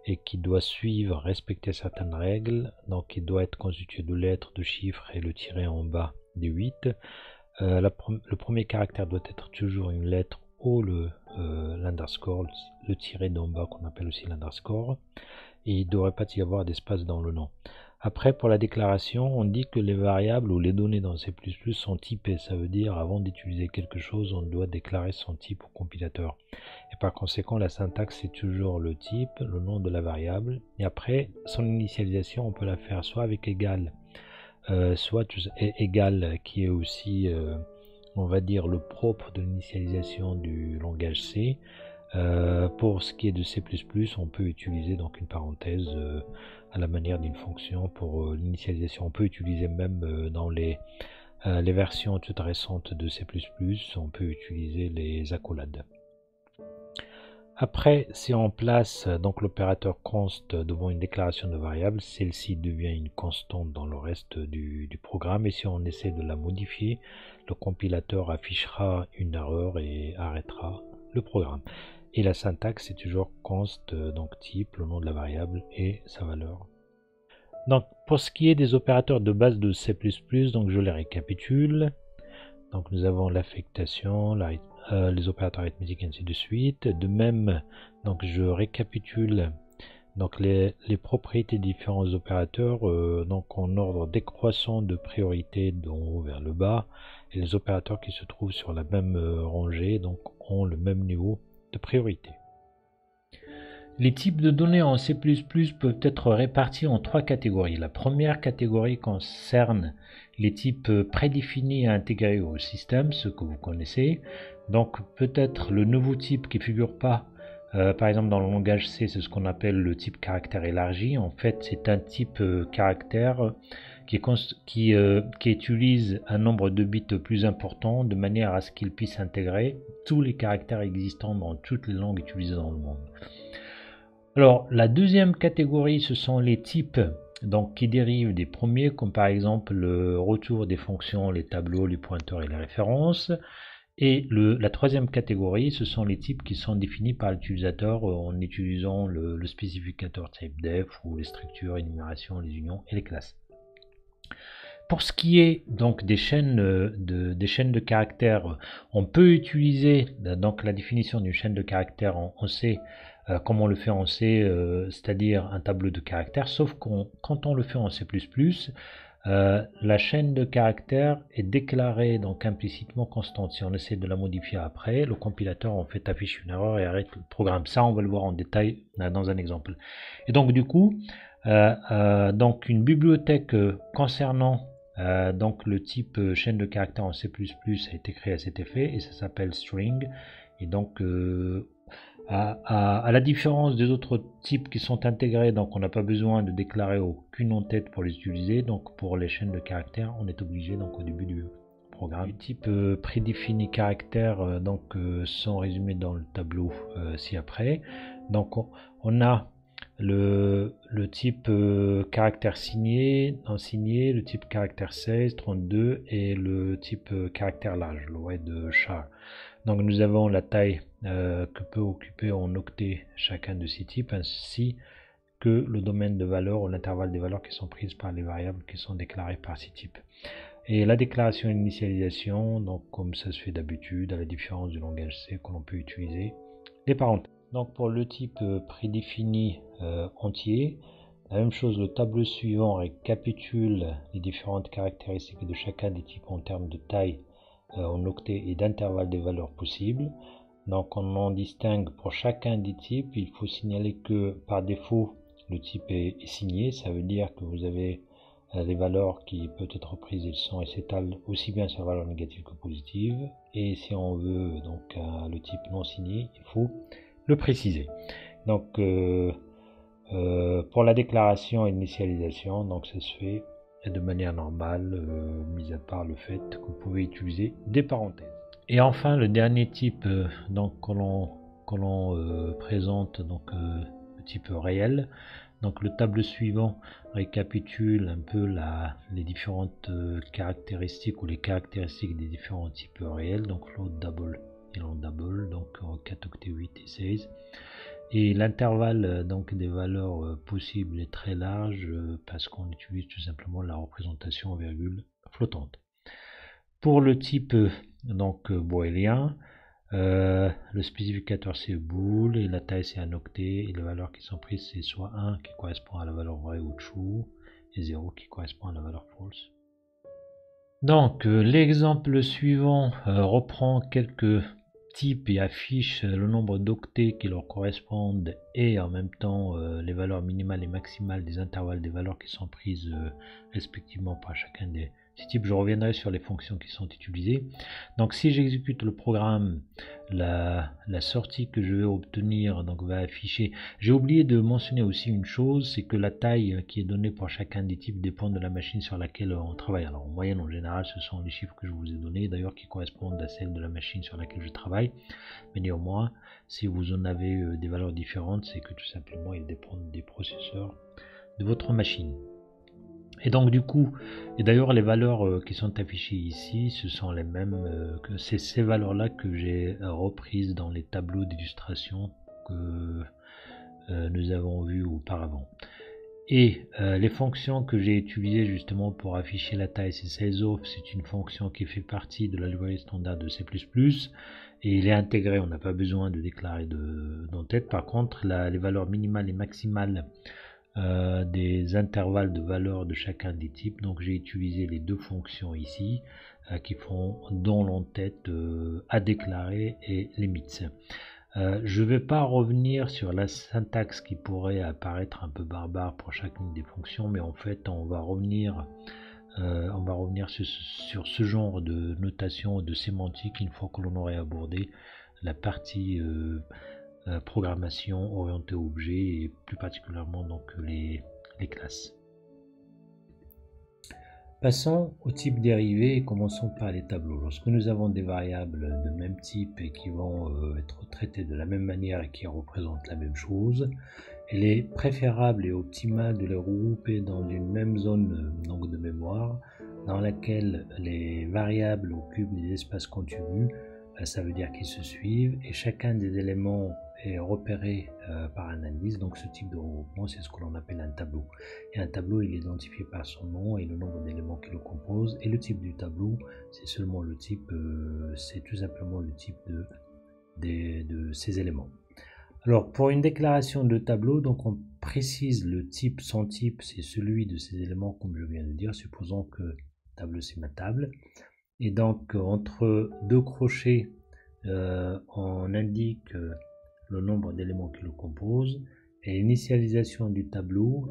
et qui doit suivre, respecter certaines règles. Donc il doit être constitué de lettres, de chiffres et le tiret en bas des 8. Le premier caractère doit être toujours une lettre ou l'underscore, le tiret d'en bas qu'on appelle aussi l'underscore. Et il ne devrait pas y avoir d'espace dans le nom. Après, pour la déclaration, on dit que les variables ou les données dans C++ sont typées. Ça veut dire, avant d'utiliser quelque chose, on doit déclarer son type au compilateur. Et par conséquent, la syntaxe, c'est toujours le type, le nom de la variable. Et après, son initialisation, on peut la faire soit avec égal, soit égal, qui est aussi, on va dire, le propre de l'initialisation du langage C. Pour ce qui est de C++, on peut utiliser donc une parenthèse à la manière d'une fonction pour l'initialisation. On peut utiliser même dans les versions toutes récentes de C++, on peut utiliser les accolades. Après, si on place donc l'opérateur const devant une déclaration de variable, celle-ci devient une constante dans le reste du programme, et si on essaie de la modifier, le compilateur affichera une erreur et arrêtera le programme. Et la syntaxe est toujours const, donc type, le nom de la variable et sa valeur. Donc pour ce qui est des opérateurs de base de C++, donc je les récapitule. Donc nous avons l'affectation, les opérateurs arithmétiques et ainsi de suite. De même, donc je récapitule donc les propriétés des différents opérateurs donc en ordre décroissant de priorité d'en haut vers le bas, et les opérateurs qui se trouvent sur la même rangée donc ont le même niveau de priorité. Les types de données en C++ peuvent être répartis en trois catégories. La première catégorie concerne les types prédéfinis à intégrer au système, ceux que vous connaissez. Donc peut-être le nouveau type qui ne figure pas, par exemple dans le langage C, c'est ce qu'on appelle le type caractère élargi. En fait, c'est un type caractère qui utilise un nombre de bits plus important de manière à ce qu'il puisse intégrer tous les caractères existants dans toutes les langues utilisées dans le monde. Alors, la deuxième catégorie, ce sont les types donc, qui dérivent des premiers, comme par exemple le retour des fonctions, les tableaux, les pointeurs et les références. Et la troisième catégorie, ce sont les types qui sont définis par l'utilisateur en utilisant le spécificateur typedef ou les structures, énumération, les unions et les classes. Pour ce qui est donc des chaînes de caractères, on peut utiliser donc la définition d'une chaîne de caractères en C comme on le fait en C, c'est-à-dire un tableau de caractères, sauf quand on le fait en C++, la chaîne de caractères est déclarée donc implicitement constante. Si on essaie de la modifier après, le compilateur en fait affiche une erreur et arrête le programme. Ça, on va le voir en détail dans un exemple. Et donc du coup, donc une bibliothèque concernant donc le type chaîne de caractères en C++ a été créée à cet effet et ça s'appelle string. Et donc à la différence des autres types qui sont intégrés, donc on n'a pas besoin de déclarer aucune en-tête pour les utiliser. Donc pour les chaînes de caractères, on est obligé donc au début du programme. Les types prédéfinis caractères sont résumés dans le tableau ci-après. Donc on a le type caractère signé, non signé, le type caractère 16, 32 et le type caractère large, le wide char. Donc nous avons la taille que peut occuper en octets chacun de ces types, ainsi que le domaine de valeur ou l'intervalle des valeurs qui sont prises par les variables qui sont déclarées par ces types. Et la déclaration et l'initialisation, donc comme ça se fait d'habitude, à la différence du langage C que l'on peut utiliser, les parenthèses. Donc pour le type prédéfini entier, la même chose, le tableau suivant récapitule les différentes caractéristiques de chacun des types en termes de taille en octets et d'intervalle des valeurs possibles. Donc on en distingue pour chacun des types. Il faut signaler que par défaut le type est signé, ça veut dire que vous avez les valeurs qui peuvent être prises, elles sont et s'étalent aussi bien sur la valeur négative que positive. Et si on veut donc le type non signé, il faut le préciser. Donc pour la déclaration et l'initialisation, donc ça se fait de manière normale, mis à part le fait que vous pouvez utiliser des parenthèses. Et enfin, le dernier type donc que l'on présente, donc le type réel. Donc le tableau suivant récapitule un peu les différentes caractéristiques ou les caractéristiques des différents types réels, donc float, double et long double, donc 4 octets, 8 et 16. Et l'intervalle donc des valeurs possibles est très large parce qu'on utilise tout simplement la représentation en virgule flottante. Pour le type donc booléen, le spécificateur c'est bool et la taille c'est un octet et les valeurs qui sont prises c'est soit 1 qui correspond à la valeur vraie ou true et 0 qui correspond à la valeur false. Donc l'exemple suivant reprend quelques types et affiche le nombre d'octets qui leur correspondent et en même temps les valeurs minimales et maximales des intervalles des valeurs qui sont prises respectivement par chacun des ces types. Je reviendrai sur les fonctions qui sont utilisées. Donc si j'exécute le programme, la sortie que je vais obtenir donc va afficher. J'ai oublié de mentionner aussi une chose, c'est que la taille qui est donnée pour chacun des types dépend de la machine sur laquelle on travaille. Alors en moyenne, en général, ce sont les chiffres que je vous ai donnés, d'ailleurs qui correspondent à celles de la machine sur laquelle je travaille. Mais néanmoins, si vous en avez des valeurs différentes, c'est que tout simplement ils dépendent des processeurs de votre machine. Et donc du coup, et d'ailleurs les valeurs qui sont affichées ici, ce sont les mêmes que c'est ces valeurs-là que j'ai reprises dans les tableaux d'illustration que nous avons vus auparavant. Et les fonctions que j'ai utilisées justement pour afficher la taille, c'est sizeof, c'est une fonction qui fait partie de la librairie standard de C++, et il est intégré, on n'a pas besoin de déclarer d'entête. Par contre, les valeurs minimales et maximales des intervalles de valeurs de chacun des types, donc j'ai utilisé les deux fonctions ici qui font dans l'entête à déclarer et limits. Je ne vais pas revenir sur la syntaxe qui pourrait apparaître un peu barbare pour chacune des fonctions, mais en fait on va revenir sur ce genre de notation, de sémantique, une fois que l'on aurait abordé la partie programmation orientée objet et plus particulièrement donc les classes. Passons au type dérivé et commençons par les tableaux. Lorsque nous avons des variables de même type et qui vont être traitées de la même manière et qui représentent la même chose, il est préférable et optimal de les regrouper dans une même zone donc de mémoire dans laquelle les variables occupent des espaces contigus, ça veut dire qu'ils se suivent et chacun des éléments est repéré par un indice. Donc ce type de regroupement, c'est ce que l'on appelle un tableau. Et un tableau, il est identifié par son nom et le nombre d'éléments qui le composent. Et le type du tableau, c'est seulement le type, c'est tout simplement le type de ces éléments. Alors pour une déclaration de tableau, donc on précise le type. Son type, c'est celui de ces éléments, comme je viens de dire. Supposons que table, c'est ma table. Et donc entre deux crochets, on indique le nombre d'éléments qui le composent, et l'initialisation du tableau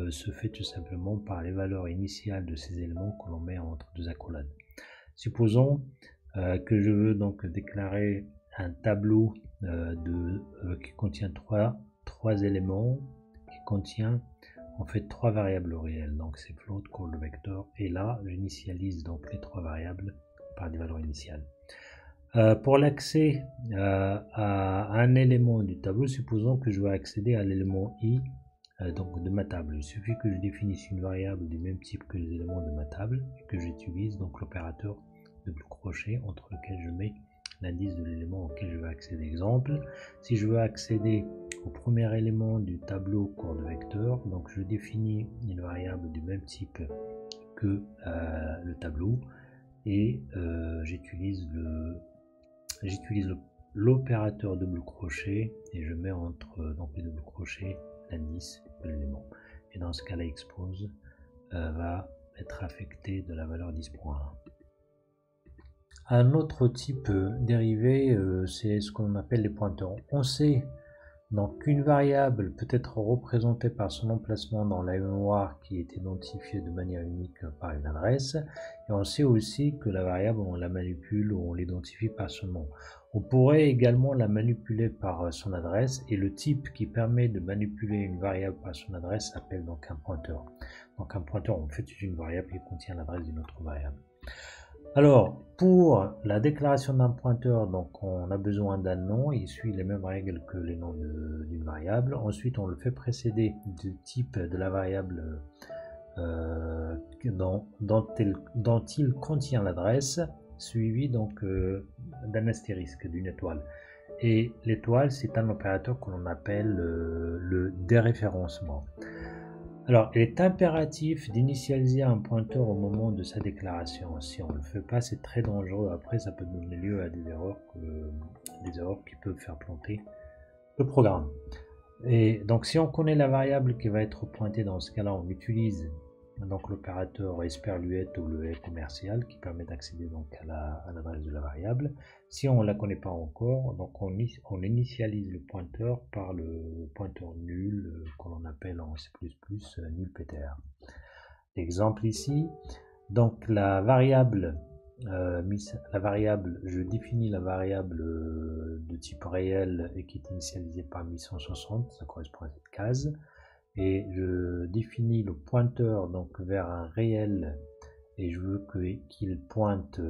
se fait tout simplement par les valeurs initiales de ces éléments que l'on met entre deux accolades. Supposons que je veux donc déclarer un tableau qui contient trois éléments, qui contient en fait trois variables réelles, donc c'est float, call, vector, et là j'initialise donc les trois variables par des valeurs initiales. Pour l'accès à un élément du tableau, supposons que je veux accéder à l'élément i donc de ma table. Il suffit que je définisse une variable du même type que les éléments de ma table et que j'utilise donc l'opérateur double crochet entre lequel je mets l'indice de l'élément auquel je veux accéder. Exemple, si je veux accéder au premier élément du tableau corde vecteur, donc je définis une variable du même type que le tableau et j'utilise l'opérateur double crochet et je mets entre donc les double crochets l'indice de l'élément. Et dans ce cas-là, expose va être affecté de la valeur 10.1. Un autre type dérivé, c'est ce qu'on appelle les pointeurs. On sait donc qu'une variable peut être représentée par son emplacement dans la mémoire qui est identifiée de manière unique par une adresse, et on sait aussi que la variable on la manipule ou on l'identifie par son nom. On pourrait également la manipuler par son adresse, et le type qui permet de manipuler une variable par son adresse s'appelle donc un pointeur. Donc un pointeur en fait c'est une variable qui contient l'adresse d'une autre variable. Alors, pour la déclaration d'un pointeur, donc on a besoin d'un nom, il suit les mêmes règles que les noms d'une variable. Ensuite, on le fait précéder du type de la variable dont il contient l'adresse, suivi donc d'un astérisque, d'une étoile. Et l'étoile, c'est un opérateur que l'on appelle le déréférencement. Alors, il est impératif d'initialiser un pointeur au moment de sa déclaration. Si on ne le fait pas, c'est très dangereux. Après, ça peut donner lieu à des erreurs qui peuvent faire planter le programme. Et donc, si on connaît la variable qui va être pointée dans ce cas-là, on utilise donc l'opérateur esperluette ou le est commercial qui permet d'accéder donc à l'adresse de la variable. Si on ne la connaît pas encore, donc on initialise le pointeur par le pointeur nul qu'on appelle en C++ nul ptr. L'exemple ici, donc la variable, je définis la variable de type réel et qui est initialisée par 1160, ça correspond à cette case. Et je définis le pointeur donc vers un réel et je veux qu'il pointe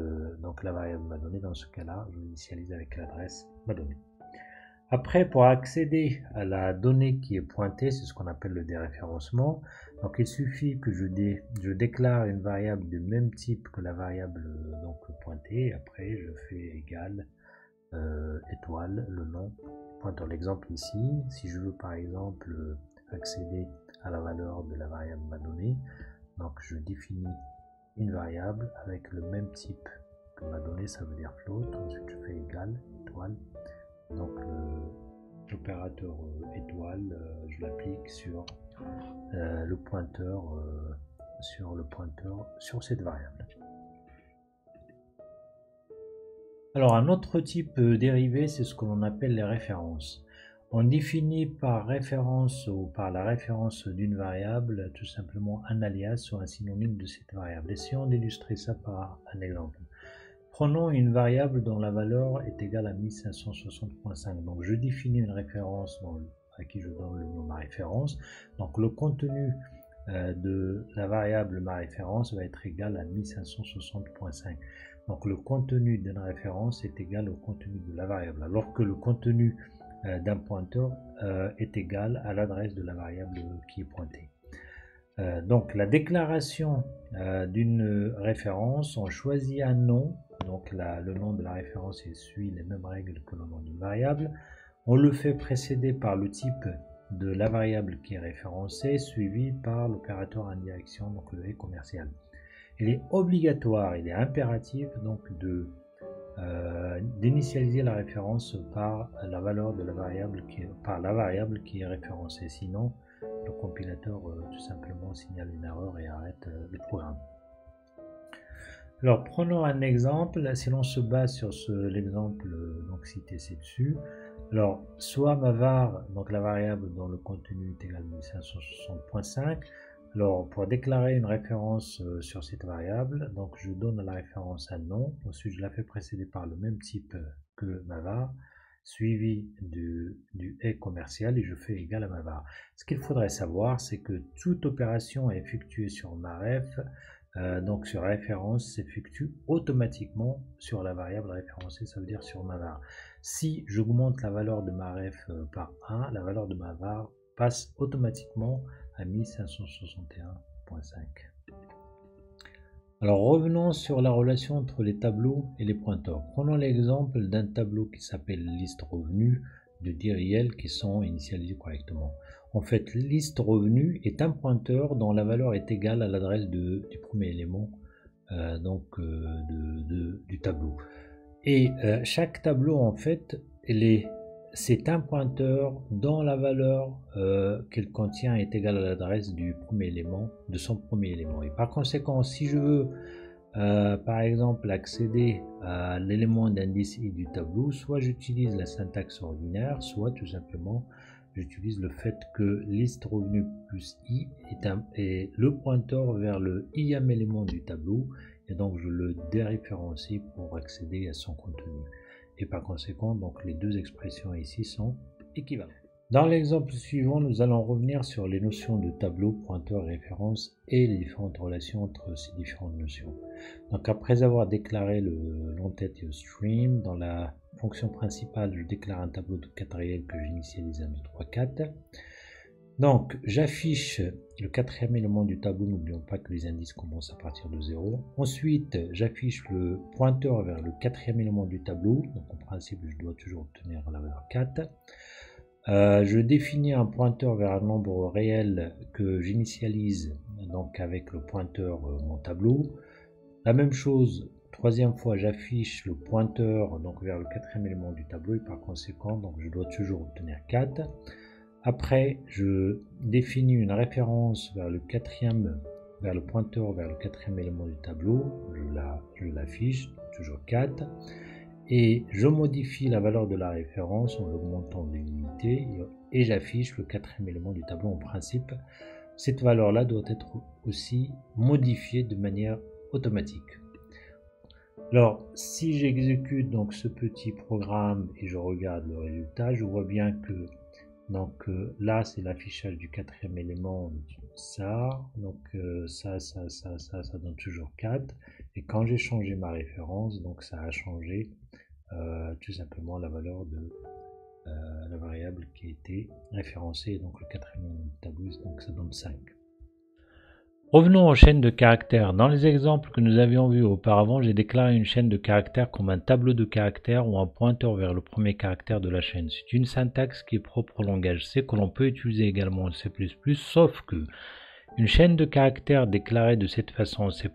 donc la variable m'a donné. Dans ce cas-là, je l'initialise avec l'adresse m'a donné. Après, pour accéder à la donnée qui est pointée, c'est ce qu'on appelle le déréférencement. Donc il suffit que je déclare une variable du même type que la variable donc pointée. Et après, je fais égal étoile le nom pointeur. L'exemple ici, si je veux par exemple accéder à la valeur de la variable m'a donné, donc je définis une variable avec le même type que m'a donné, ça veut dire float. Ensuite je fais égal étoile, donc l'opérateur étoile, je l'applique sur le pointeur sur cette variable. Alors un autre type dérivé, c'est ce que l'on appelle les références. On définit par référence ou par la référence d'une variable tout simplement un alias ou un synonyme de cette variable. Essayons d'illustrer ça par un exemple. Prenons une variable dont la valeur est égale à 1560.5. Donc je définis une référence à qui je donne le nom ma référence. Donc le contenu de la variable ma référence va être égal à 1560.5. Donc le contenu d'une référence est égal au contenu de la variable, alors que le contenu d'un pointeur est égal à l'adresse de la variable qui est pointée. Donc la déclaration d'une référence, on choisit un nom, donc le nom de la référence suit les mêmes règles que le nom d'une variable. On le fait précéder par le type de la variable qui est référencée, suivi par l'opérateur indirection, donc le est commercial. Il est obligatoire, il est impératif donc d'initialiser la référence par la valeur de la variable qui est référencée. Sinon, le compilateur tout simplement signale une erreur et arrête le programme. Alors prenons un exemple. Si l'on se base sur l'exemple donc cité ci-dessus, alors soit ma var, donc la variable dont le contenu est égal à 1560.5. Alors, pour déclarer une référence sur cette variable, donc je donne à la référence un nom, ensuite je la fais précéder par le même type que ma var, suivi du est commercial et je fais égal à ma var. Ce qu'il faudrait savoir, c'est que toute opération effectuée sur ma ref, donc sur référence, s'effectue automatiquement sur la variable référencée, ça veut dire sur ma var. Si j'augmente la valeur de ma ref par 1, la valeur de ma var passe automatiquement à 1561.5. Alors revenons sur la relation entre les tableaux et les pointeurs. Prenons l'exemple d'un tableau qui s'appelle liste revenu de 10 réels qui sont initialisés correctement. En fait, liste revenu est un pointeur dont la valeur est égale à l'adresse du premier élément du tableau. Et chaque tableau en fait c'est un pointeur dont la valeur qu'il contient est égale à l'adresse du premier élément, de son premier élément. Et par conséquent, si je veux par exemple accéder à l'élément d'indice i du tableau, soit j'utilise la syntaxe ordinaire, soit tout simplement j'utilise le fait que liste revenu plus i est le pointeur vers le ième élément du tableau, et donc je le déréférencie pour accéder à son contenu. Et par conséquent, donc les deux expressions ici sont équivalentes. Dans l'exemple suivant, nous allons revenir sur les notions de tableau, pointeur, référence et les différentes relations entre ces différentes notions. Donc après avoir déclaré le long-tête stream, dans la fonction principale, je déclare un tableau de 4 réels que j'initialise 1, 2, 3, 4. Donc j'affiche le quatrième élément du tableau, n'oublions pas que les indices commencent à partir de 0. Ensuite j'affiche le pointeur vers le quatrième élément du tableau, donc en principe je dois toujours obtenir la valeur 4. Je définis un pointeur vers un nombre réel que j'initialise donc avec le pointeur mon tableau. La même chose, troisième fois j'affiche le pointeur donc vers le quatrième élément du tableau et par conséquent donc je dois toujours obtenir 4. Après, je définis une référence vers le quatrième vers le pointeur vers le quatrième élément du tableau, je l'affiche, toujours 4, et je modifie la valeur de la référence en l'augmentant de l'unité, et j'affiche le quatrième élément du tableau. En principe, cette valeur-là doit être aussi modifiée de manière automatique. Alors, si j'exécute donc ce petit programme et je regarde le résultat, je vois bien que donc là c'est l'affichage du quatrième élément, ça, donc ça donne toujours 4, et quand j'ai changé ma référence, donc ça a changé tout simplement la valeur de la variable qui a été référencée, donc le quatrième élément du tableau, donc ça donne 5. Revenons aux chaînes de caractères. Dans les exemples que nous avions vus auparavant, j'ai déclaré une chaîne de caractères comme un tableau de caractères ou un pointeur vers le premier caractère de la chaîne. C'est une syntaxe qui est propre au langage C que l'on peut utiliser également en C++, sauf que une chaîne de caractères déclarée de cette façon en C++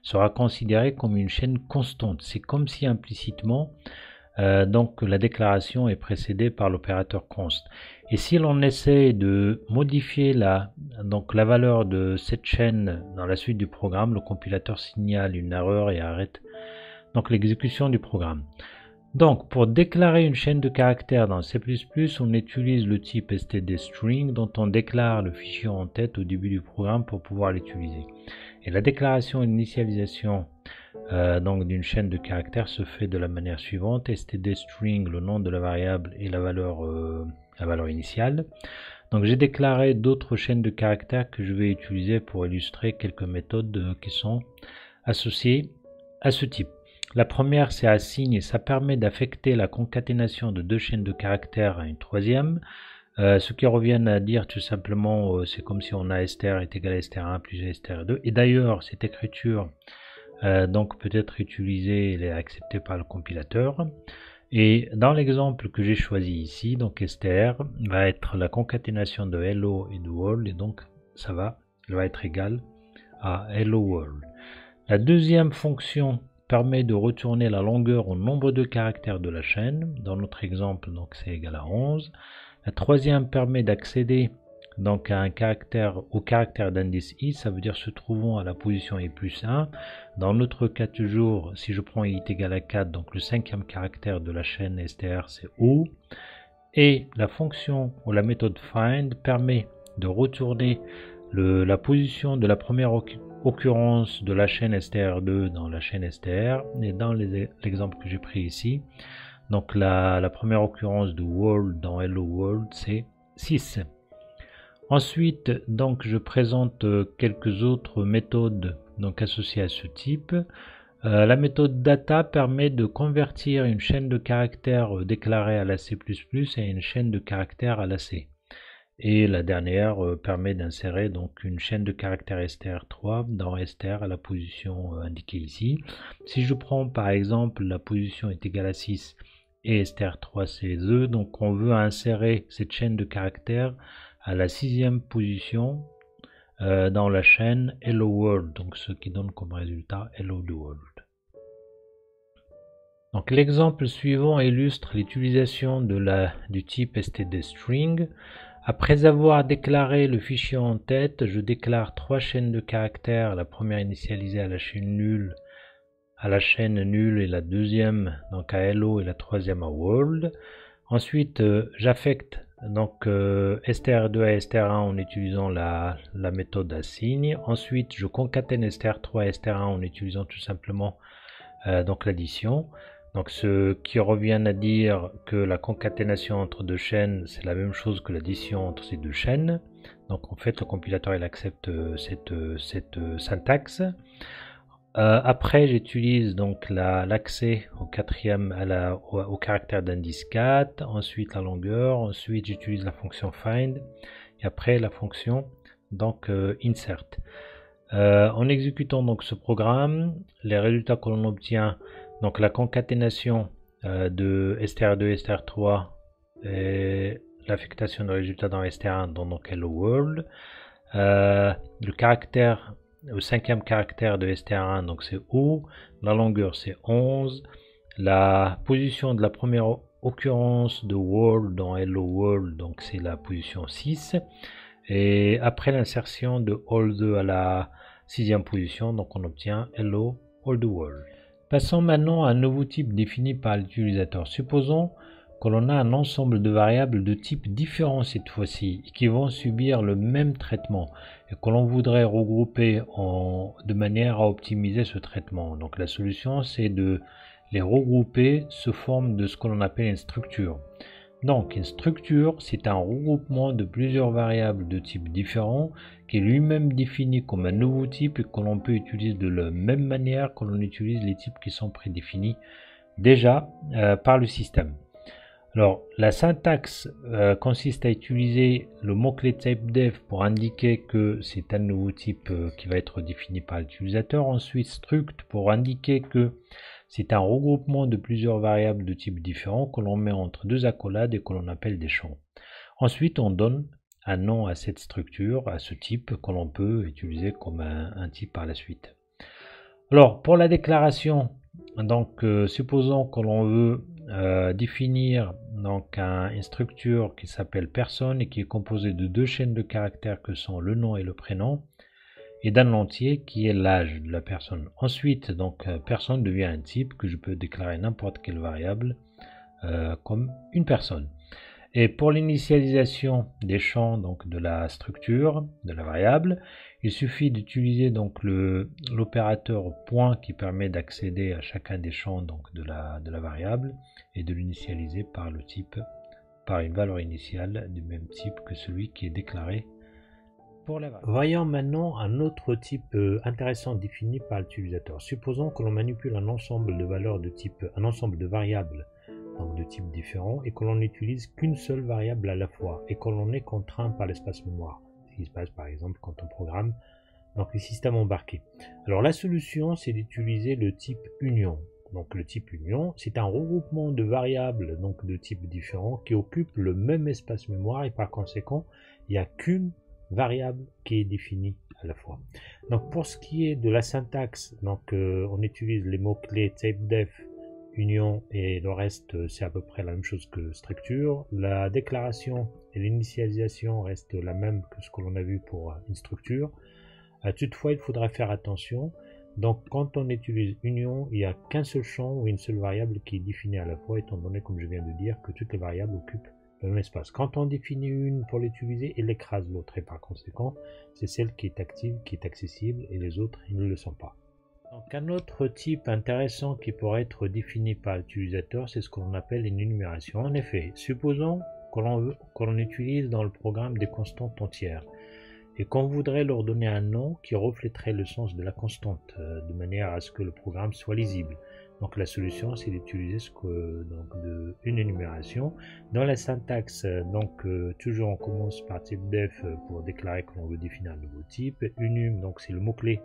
sera considérée comme une chaîne constante. C'est comme si implicitement donc la déclaration est précédée par l'opérateur const. Et si l'on essaie de modifier la valeur de cette chaîne dans la suite du programme, le compilateur signale une erreur et arrête donc l'exécution du programme. Donc pour déclarer une chaîne de caractères dans C++, on utilise le type stdstring dont on déclare le fichier en tête au début du programme pour pouvoir l'utiliser. Et la déclaration et l'initialisation donc d'une chaîne de caractères se fait de la manière suivante: stdstring, le nom de la variable, et la valeur initiale. Donc j'ai déclaré d'autres chaînes de caractères que je vais utiliser pour illustrer quelques méthodes qui sont associées à ce type. La première, c'est assign, et ça permet d'affecter la concaténation de deux chaînes de caractères à une troisième. Ce qui revient à dire tout simplement, c'est comme si on a str est égal à str1 plus str2. Et d'ailleurs, cette écriture donc peut être utilisée, elle est acceptée par le compilateur. Et dans l'exemple que j'ai choisi ici, donc str va être la concaténation de hello et de world, et donc elle va être égale à hello world. La deuxième fonction permet de retourner la longueur au nombre de caractères de la chaîne. Dans notre exemple, donc c'est égal à 11. La troisième permet d'accéder donc à au caractère d'indice i, ça veut dire se trouvant à la position i plus 1. Dans notre cas toujours, si je prends i est égal à 4, donc le cinquième caractère de la chaîne str c'est o. Et la fonction ou la méthode find permet de retourner la position de la première occurrence de la chaîne str2 dans la chaîne str, et dans l'exemple que j'ai pris ici, donc la première occurrence de world dans hello world c'est 6. Ensuite, donc je présente quelques autres méthodes donc associées à ce type. La méthode data permet de convertir une chaîne de caractères déclarée à la C++ à une chaîne de caractères à la C. Et la dernière permet d'insérer donc une chaîne de caractères str3 dans str à la position indiquée ici. Si je prends par exemple la position est égale à 6 et str3 c'est 2, donc on veut insérer cette chaîne de caractères à la 6e position dans la chaîne hello world, donc ce qui donne comme résultat hello the world. Donc l'exemple suivant illustre l'utilisation du type stdstring. Après avoir déclaré le fichier en tête, je déclare trois chaînes de caractères, la première initialisée à la chaîne nulle et la deuxième donc à hello et la troisième à world. Ensuite j'affecte donc str2 à str1 en utilisant la méthode assign. Ensuite je concatène str3 à str1 en utilisant tout simplement donc l'addition. Donc ce qui revient à dire que la concaténation entre deux chaînes c'est la même chose que l'addition entre ces deux chaînes. Donc en fait le compilateur il accepte cette syntaxe. Après j'utilise donc l'accès au caractère d'indice 4, ensuite la longueur, ensuite j'utilise la fonction find et après la fonction donc insert. En exécutant donc ce programme, les résultats que l'on obtient, donc la concaténation de str2 et str3 et l'affectation de résultats dans str1 dans donc hello world, le cinquième caractère de str1 donc c'est O, la longueur c'est 11, la position de la première occurrence de world dans hello world donc c'est la position 6, Et après l'insertion de all the à la 6e position, donc on obtient hello all the world. Passons maintenant à un nouveau type défini par l'utilisateur. Supposons que l'on a un ensemble de variables de type différents cette fois-ci, qui vont subir le même traitement et que l'on voudrait regrouper de manière à optimiser ce traitement. Donc la solution, c'est de les regrouper sous forme de ce que l'on appelle une structure. Donc une structure, c'est un regroupement de plusieurs variables de types différents qui est lui-même défini comme un nouveau type et que l'on peut utiliser de la même manière que l'on utilise les types qui sont prédéfinis déjà par le système. Alors la syntaxe consiste à utiliser le mot-clé typedef pour indiquer que c'est un nouveau type qui va être défini par l'utilisateur. Ensuite struct pour indiquer que c'est un regroupement de plusieurs variables de types différents que l'on met entre deux accolades et que l'on appelle des champs. Ensuite, on donne un nom à cette structure, à ce type que l'on peut utiliser comme un type par la suite. Alors, pour la déclaration, donc supposons que l'on veut définir donc une structure qui s'appelle personne et qui est composée de deux chaînes de caractères que sont le nom et le prénom, et d'un entier qui est l'âge de la personne. Ensuite, donc personne devient un type que je peux déclarer n'importe quelle variable comme une personne. Et pour l'initialisation des champs donc de la structure de la variable, il suffit d'utiliser donc l'opérateur point qui permet d'accéder à chacun des champs donc de la variable et de l'initialiser par le type, par une valeur initiale du même type que celui qui est déclaré. Voyons maintenant un autre type intéressant défini par l'utilisateur. Supposons que l'on manipule un ensemble de valeurs de type, un ensemble de variables donc de types différents et que l'on n'utilise qu'une seule variable à la fois et que l'on est contraint par l'espace mémoire. Ce qui se passe par exemple quand on programme donc les systèmes embarqués. Alors la solution, c'est d'utiliser le type union. Donc le type union, c'est un regroupement de variables donc de types différents qui occupent le même espace mémoire et par conséquent, il n'y a qu'une variable qui est définie à la fois. Donc pour ce qui est de la syntaxe, donc on utilise les mots-clés typedef, union et le reste c'est à peu près la même chose que structure. La déclaration et l'initialisation restent la même que ce que l'on a vu pour une structure. Toutefois, il faudra faire attention. Donc quand on utilise union, il n'y a qu'un seul champ ou une seule variable qui est définie à la fois, étant donné, comme je viens de dire, que toutes les variables occupent le même espace. Quand on définit une pour l'utiliser, elle écrase l'autre et par conséquent, c'est celle qui est active, qui est accessible et les autres, ils ne le sont pas. Donc un autre type intéressant qui pourrait être défini par l'utilisateur, c'est ce qu'on appelle une énumération. En effet, supposons que l'on utilise dans le programme des constantes entières et qu'on voudrait leur donner un nom qui reflèterait le sens de la constante, de manière à ce que le programme soit lisible. Donc la solution, c'est d'utiliser une énumération. Dans la syntaxe, toujours on commence par typedef pour déclarer que l'on veut définir un nouveau type. Unum, donc c'est le mot-clé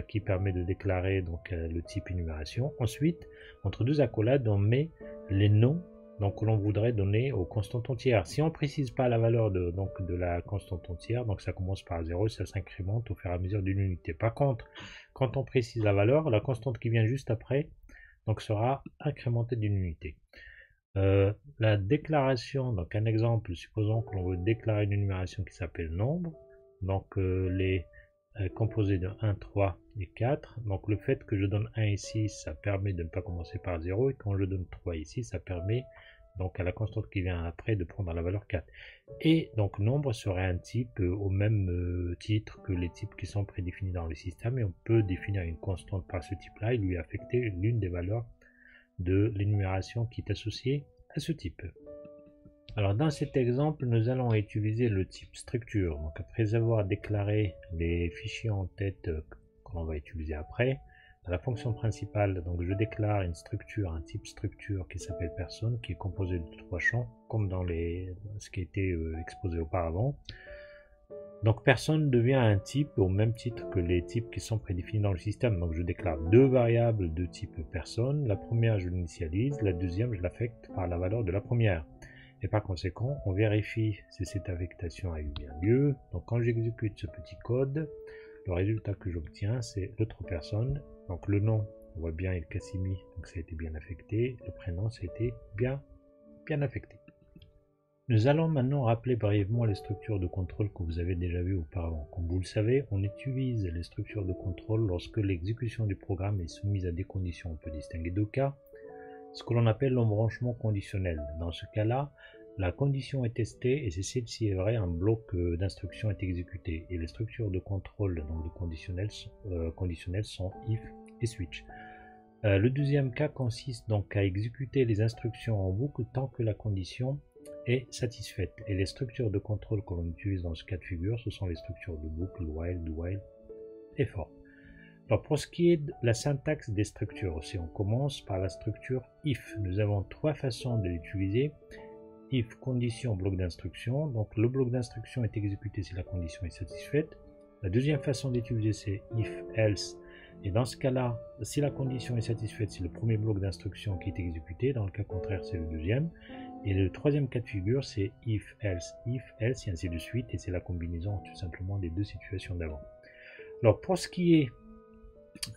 qui permet de déclarer le type énumération. Ensuite, entre deux accolades, on met les noms que l'on voudrait donner aux constantes entières. Si on ne précise pas la valeur de la constante entière, donc ça commence par 0 et ça s'incrémente au fur et à mesure d'une unité. Par contre, quand on précise la valeur, la constante qui vient juste après sera incrémentée d'une unité. La déclaration, donc un exemple, supposons que l'on veut déclarer une énumération qui s'appelle nombre, composé de 1, 3 et 4. Donc le fait que je donne 1 ici, ça permet de ne pas commencer par 0. Et quand je donne 3 ici, ça permet à la constante qui vient après de prendre la valeur 4. Et donc nombre serait un type au même titre que les types qui sont prédéfinis dans le système. Et on peut définir une constante par ce type-là et lui affecter l'une des valeurs de l'énumération qui est associée à ce type. Alors dans cet exemple, nous allons utiliser le type structure. Donc après avoir déclaré les fichiers en tête que l'on va utiliser après, dans la fonction principale, donc je déclare une structure, un type structure qui s'appelle personne, qui est composé de 3 champs, comme dans ce qui a été exposé auparavant. Donc personne devient un type au même titre que les types qui sont prédéfinis dans le système. Donc je déclare deux variables de type personne. La première, je l'initialise, la deuxième, je l'affecte par la valeur de la première. Et par conséquent, on vérifie si cette affectation a eu bien lieu. Donc quand j'exécute ce petit code, le résultat que j'obtiens, c'est l'autre personne. Donc le nom, on voit bien El Kassimi, donc ça a été bien affecté. Le prénom, ça a été bien affecté. Nous allons maintenant rappeler brièvement les structures de contrôle que vous avez déjà vues auparavant. Comme vous le savez, on utilise les structures de contrôle lorsque l'exécution du programme est soumise à des conditions. On peut distinguer deux cas. Ce que l'on appelle l'embranchement conditionnel. Dans ce cas-là, la condition est testée et si celle-ci est vraie, un bloc d'instruction est exécuté. Et les structures de contrôle donc de conditionnels sont if et switch. Le deuxième cas consiste donc à exécuter les instructions en boucle tant que la condition est satisfaite. Et les structures de contrôle que l'on utilise dans ce cas de figure, ce sont les structures de boucle, while, do while et for. Alors pour ce qui est de la syntaxe des structures aussi, on commence par la structure if. Nous avons trois façons de l'utiliser. If, condition, bloc d'instruction. Donc le bloc d'instruction est exécuté si la condition est satisfaite. La deuxième façon d'utiliser c'est if, else. Et dans ce cas-là, si la condition est satisfaite, c'est le premier bloc d'instruction qui est exécuté. Dans le cas contraire, c'est le deuxième. Et le troisième cas de figure, c'est if, else, et ainsi de suite. Et c'est la combinaison tout simplement des deux situations d'avant. Alors pour ce qui est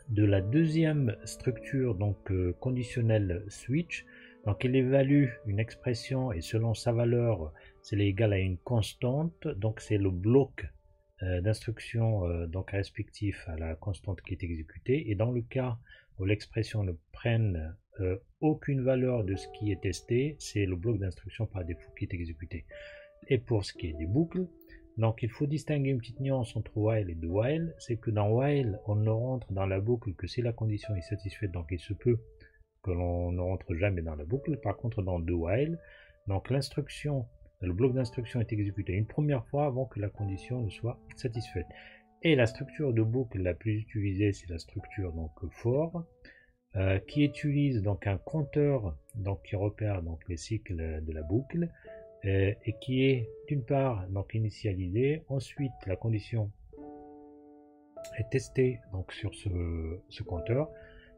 de la deuxième structure, donc conditionnelle switch, donc elle évalue une expression et selon sa valeur, c'est égal à une constante. Donc c'est le bloc d'instruction donc respectif à la constante qui est exécutée. Et dans le cas où l'expression ne prenne aucune valeur de ce qui est testé, c'est le bloc d'instruction par défaut qui est exécuté. Et pour ce qui est des boucles, donc il faut distinguer une petite nuance entre while et do while, c'est que dans while, on ne rentre dans la boucle que si la condition est satisfaite, donc il se peut que l'on ne rentre jamais dans la boucle. Par contre, dans do while, donc l'instruction, le bloc d'instruction est exécuté une première fois avant que la condition ne soit satisfaite. Et la structure de boucle la plus utilisée, c'est la structure donc for, qui utilise donc un compteur donc qui repère donc les cycles de la boucle et qui est d'une part donc initialisé, ensuite la condition est testée donc sur ce compteur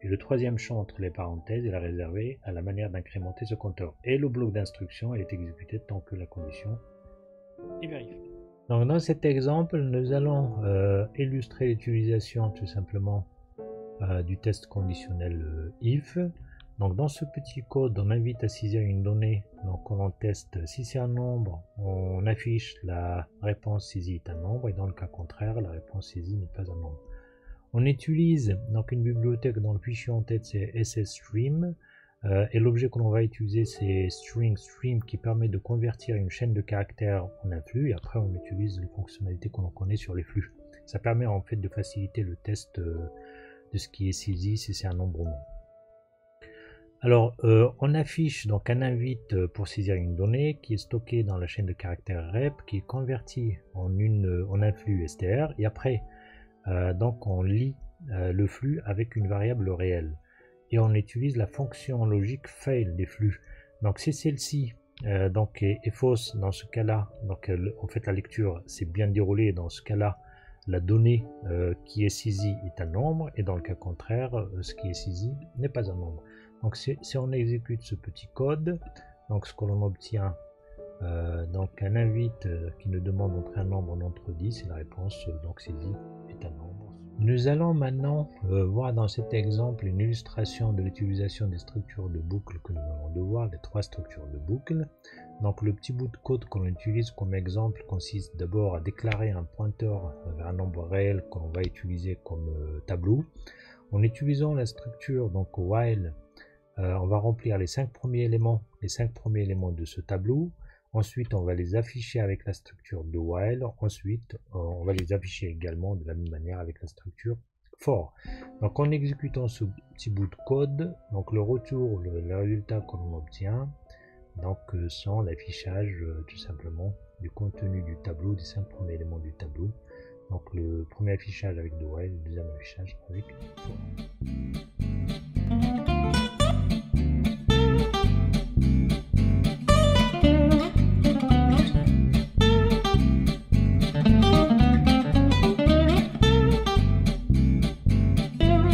et le troisième champ entre les parenthèses est réservé à la manière d'incrémenter ce compteur et le bloc d'instruction est exécuté tant que la condition est vérifiée. Donc dans cet exemple nous allons illustrer l'utilisation tout simplement du test conditionnel if. Donc dans ce petit code, on invite à saisir une donnée. Donc on teste si c'est un nombre, on affiche la réponse saisie est un nombre et dans le cas contraire, la réponse saisie n'est pas un nombre. On utilise donc une bibliothèque dans le fichier en tête, c'est ssstream et l'objet que l'on va utiliser c'est string qui permet de convertir une chaîne de caractères en un flux et après on utilise les fonctionnalités que l'on connaît sur les flux. Ça permet en fait de faciliter le test de ce qui est saisi si c'est un nombre ou non. Alors, on affiche donc un invite pour saisir une donnée qui est stockée dans la chaîne de caractères rep, qui est convertie en un flux str, et après, donc on lit le flux avec une variable réelle. Et on utilise la fonction logique fail des flux. Donc si celle-ci donc est fausse, dans ce cas-là, donc en fait la lecture s'est bien déroulée, dans ce cas-là, la donnée qui est saisie est un nombre, et dans le cas contraire, ce qui est saisi n'est pas un nombre. Donc si on exécute ce petit code, donc ce que l'on obtient, donc un invite qui nous demande d'entrer un nombre entre 10 et la réponse donc saisie est un nombre. Nous allons maintenant voir dans cet exemple une illustration de l'utilisation des structures de boucle que nous allons devoir, les trois structures de boucle. Donc le petit bout de code qu'on utilise comme exemple consiste d'abord à déclarer un pointeur vers un nombre réel qu'on va utiliser comme tableau. En utilisant la structure donc while, on va remplir les 5 premiers éléments de ce tableau. Ensuite, on va les afficher avec la structure de while. Ensuite, on va les afficher également de la même manière avec la structure for. Donc, en exécutant ce petit bout de code, donc le retour, le résultat que l'on obtient, donc sont l'affichage tout simplement du contenu du tableau, des 5 premiers éléments du tableau. Donc, le premier affichage avec de while, le deuxième affichage avec for.